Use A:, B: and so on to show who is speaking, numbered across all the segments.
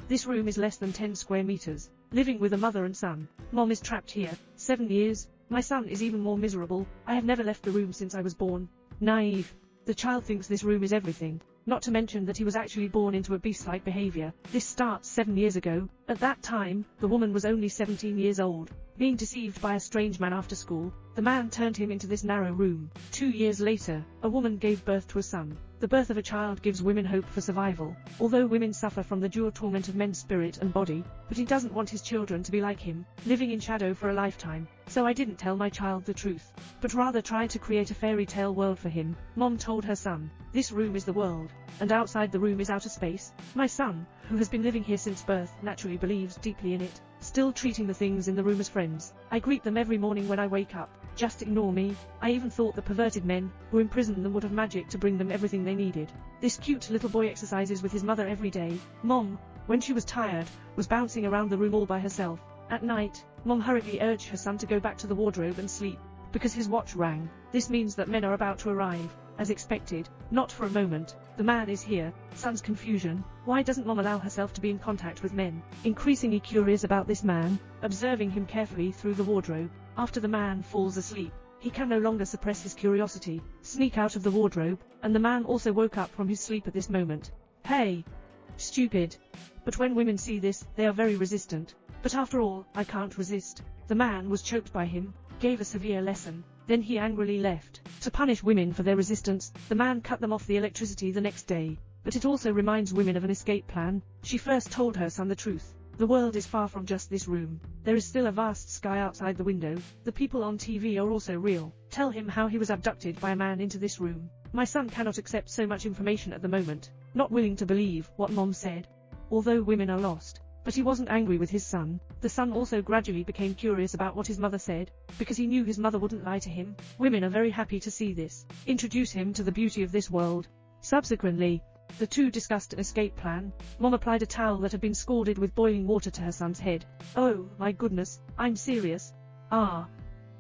A: This room is less than 10 square meters. Living with a mother and son. Mom is trapped here. 7 years. My son is even more miserable. I have never left the room since I was born. Naive. The child thinks this room is everything. Not to mention that he was actually born into a beast-like behavior. This starts 7 years ago. At that time, the woman was only 17 years old. Being deceived by a strange man after school, the man turned him into this narrow room. 2 years later, a woman gave birth to a son. The birth of a child gives women hope for survival. Although women suffer from the dual torment of men's spirit and body, but he doesn't want his children to be like him, living in shadow for a lifetime. So I didn't tell my child the truth, but rather tried to create a fairy tale world for him. Mom told her son, "This room is the world, and outside the room is outer space." My son, who has been living here since birth, naturally believes deeply in it, still treating the things in the room as friends. I greet them every morning when I wake up. Just ignore me. I even thought the perverted men who imprisoned them would have magic to bring them everything they needed. This cute little boy exercises with his mother every day. Mom, when she was tired, was bouncing around the room all by herself. At night, Mom hurriedly urged her son to go back to the wardrobe and sleep, because his watch rang. This means that men are about to arrive. As expected, not for a moment. The man is here. Son's confusion. Why doesn't Mom allow herself to be in contact with men? Increasingly curious about this man, observing him carefully through the wardrobe. After the man falls asleep, he can no longer suppress his curiosity, sneak out of the wardrobe, and the man also woke up from his sleep at this moment. Hey! Stupid. But when women see this, they are very resistant. But after all, I can't resist. The man was choked by him, gave a severe lesson. Then he angrily left. To punish women for their resistance, the man cut them off the electricity the next day. But it also reminds women of an escape plan. She first told her son the truth. The world is far from just this room. There is still a vast sky outside the window. The people on TV are also real. Tell him how he was abducted by a man into this room. My son cannot accept so much information at the moment, not willing to believe what Mom said. Although women are lost. But he wasn't angry with his son. The son also gradually became curious about what his mother said, because he knew his mother wouldn't lie to him. Women are very happy to see this. Introduce him to the beauty of this world. Subsequently, the two discussed an escape plan. Mom applied a towel that had been scalded with boiling water to her son's head. "Oh, my goodness, I'm serious." "Ah."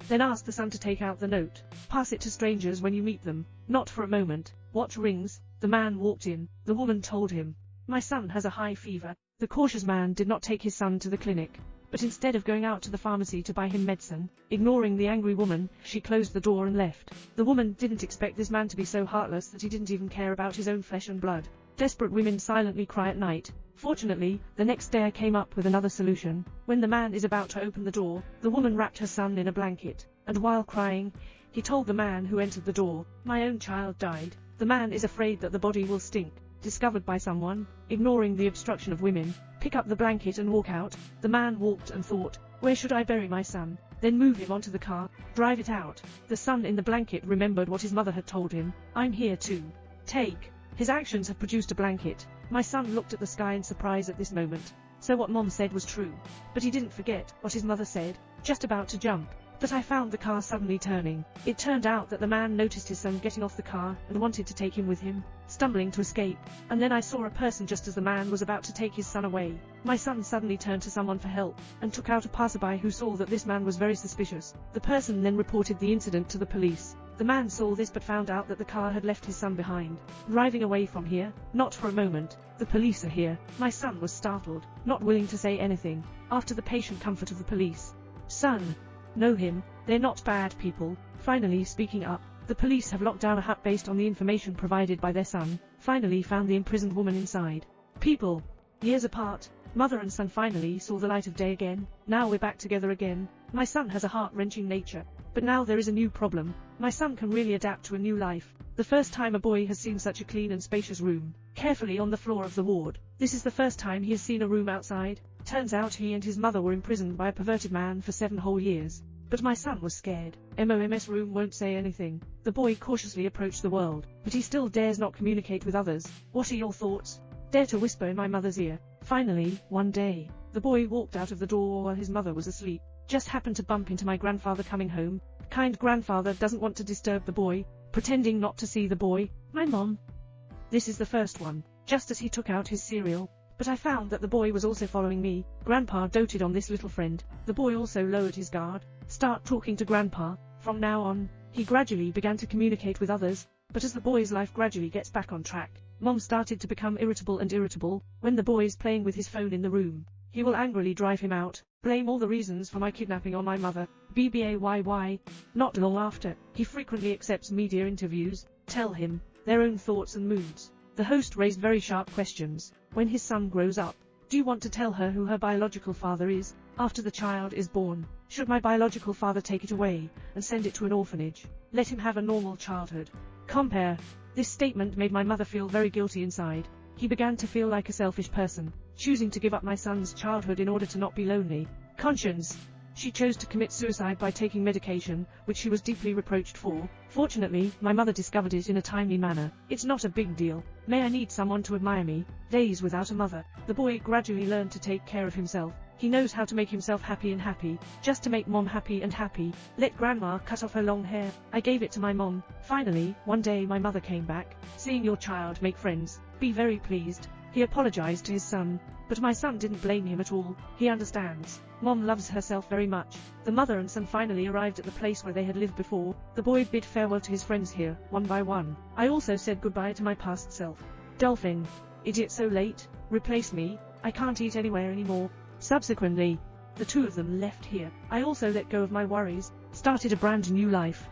A: Then asked the son to take out the note. "Pass it to strangers when you meet them." Not for a moment. Watch rings. The man walked in. The woman told him, "My son has a high fever." The cautious man did not take his son to the clinic, but instead of going out to the pharmacy to buy him medicine, ignoring the angry woman, she closed the door and left. The woman didn't expect this man to be so heartless that he didn't even care about his own flesh and blood. Desperate women silently cry at night. Fortunately, the next day I came up with another solution. When the man is about to open the door, the woman wrapped her son in a blanket, and while crying, he told the man who entered the door, "My own child died." The man is afraid that the body will stink. Discovered by someone, ignoring the obstruction of women, pick up the blanket and walk out. The man walked and thought, "Where should I bury my son?" Then move him onto the car, drive it out. The son in the blanket remembered what his mother had told him. "I'm here too. Take." His actions had produced a blanket. My son looked at the sky in surprise at this moment. So what Mom said was true. But he didn't forget what his mother said, just about to jump. But I found the car suddenly turning. It turned out that the man noticed his son getting off the car and wanted to take him with him, stumbling to escape. And then I saw a person just as the man was about to take his son away. My son suddenly turned to someone for help, and took out a passerby who saw that this man was very suspicious. The person then reported the incident to the police. The man saw this but found out that the car had left his son behind. Driving away from here, not for a moment. The police are here. My son was startled, not willing to say anything. After the patient comfort of the police. "Son. Know him, they're not bad people." Finally speaking up, the police have locked down a hut based on the information provided by their son. Finally found the imprisoned woman inside. People. Years apart, mother and son finally saw the light of day again. Now we're back together again. My son has a heart-wrenching nature. But now there is a new problem. My son can really adapt to a new life. The first time a boy has seen such a clean and spacious room, carefully on the floor of the ward. This is the first time he has seen a room outside. Turns out he and his mother were imprisoned by a perverted man for 7 whole years. But my son was scared. MOMS room won't say anything. The boy cautiously approached the world, but he still dares not communicate with others. What are your thoughts? Dare to whisper in my mother's ear. Finally, one day, the boy walked out of the door while his mother was asleep. Just happened to bump into my grandfather coming home. Kind grandfather doesn't want to disturb the boy, pretending not to see the boy. My mom. This is the first one. Just as he took out his cereal. But I found that the boy was also following me. Grandpa doted on this little friend. The boy also lowered his guard. Start talking to Grandpa. From now on, he gradually began to communicate with others, but as the boy's life gradually gets back on track, Mom started to become irritable when the boy is playing with his phone in the room. He will angrily drive him out, blame all the reasons for my kidnapping on my mother, BBAYY. Not long after, he frequently accepts media interviews, tell him their own thoughts and moods. The host raised very sharp questions. When his son grows up, do you want to tell her who her biological father is, after the child is born? Should my biological father take it away, and send it to an orphanage? Let him have a normal childhood. Compare. This statement made my mother feel very guilty inside. He began to feel like a selfish person, choosing to give up my son's childhood in order to not be lonely. Conscience. She chose to commit suicide by taking medication, which she was deeply reproached for. Fortunately, my mother discovered it in a timely manner. It's not a big deal. May I need someone to admire me. Days without a mother. The boy gradually learned to take care of himself. He knows how to make himself happy, just to make Mom happy. Let Grandma cut off her long hair. I gave it to my mom. Finally, one day my mother came back. Seeing your child make friends, be very pleased. He apologized to his son, but my son didn't blame him at all. He understands. Mom loves herself very much. The mother and son finally arrived at the place where they had lived before. The boy bid farewell to his friends here, one by one. I also said goodbye to my past self. Dolphin. Idiot, so late. Replace me. I can't eat anywhere anymore. Subsequently, the two of them left here. I also let go of my worries, started a brand new life.